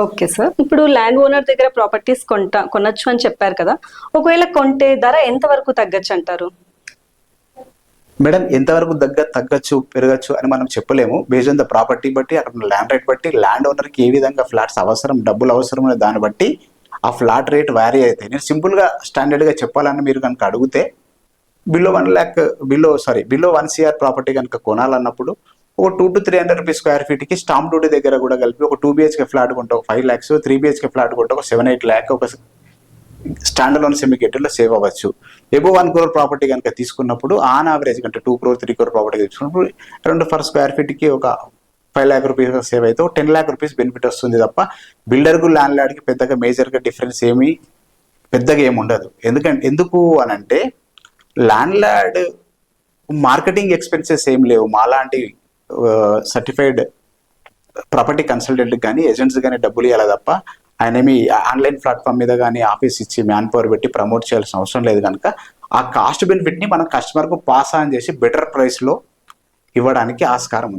Okay sir. ఇప్పుడు land owner దగ్గర properties కొనొచ్చు అని చెప్పారు కదా. ఒకవేళ కొంటే ధర ఎంత వరకు తగ్గచ్చు అంటారు? మేడం ఎంతవరకు తగ్గచ్చు పెరగచ్చు అని మనం చెప్పలేము. బేస్డ్ ఆన్ ద ప్రాపర్టీ బట్టి, అక్కడ ల్యాండ్ రేట్ బట్టి, ల్యాండ్ ఓనర్కి ఏ విధంగా ఫ్లాట్స్ అవసరం, డబ్బులు అవసరం అనే దాన్ని బట్టి ఆ ఫ్లాట్ రేట్ వ్యారీ అవుతాయి. నేను సింపుల్గా స్టాండర్డ్గా చెప్పాలని మీరు కనుక అడిగితే బిలో 1 CR ప్రాపర్టీ కనుక కొనాలన్నప్పుడు ఒక 200 to 300 రూపీస్ స్క్వేర్ ఫీట్కి స్టాంప్ డ్యూటీ దగ్గర కూడా కలిపి ఒక 2 BHK ఫ్లాట్ కొంటే ఒక 5 lakhs, 3 BHK ఫ్లాట్ కొంటే ఒక 7-8 lakh ఒక స్టాండ్ అలోన్ సెమీ గేటెడ్లో సేవ్ అవ్వచ్చు. ఎబో 1 crore ప్రాపర్టీ కనుక తీసుకున్నప్పుడు ఆన్ యావరేజ్ కంటే 2 crore 3 crore ప్రాపర్టీ తీసుకున్నప్పుడు అరౌండ్ పర్ స్క్వేర్ ఫీట్కి ఒక 5 lakh రూపీస్ సేవ్ అయితే ఒక 10 lakh రూపీస్ బెనిఫిట్ వస్తుంది తప్ప బిల్డర్కు ల్యాండ్ లార్డ్కి పెద్దగా మేజర్గా డిఫరెన్స్ పెద్దగా ఏమి ఉండదు. ఎందుకు అనంటే ల్యాండ్ లార్డ్ మార్కెటింగ్ ఎక్స్పెన్సెస్ ఏం లేవు. మాలాంటి సర్టిఫైడ్ ప్రాపర్టీ కన్సల్టెంట్ కానీ ఏజెంట్స్ కానీ డబ్బులు ఇవ్వాలి తప్ప ఆయన ఏమి ఆన్లైన్ ప్లాట్ఫామ్ మీద కానీ ఆఫీస్ ఇచ్చి మ్యాన్ పవర్ పెట్టి ప్రమోట్ చేయాల్సిన అవసరం లేదు. కనుక ఆ కాస్ట్ బెనిఫిట్ని మనం కస్టమర్కు పాస్ ఆన్ చేసి బెటర్ ప్రైస్లో ఇవ్వడానికి ఆస్కారం ఉంది.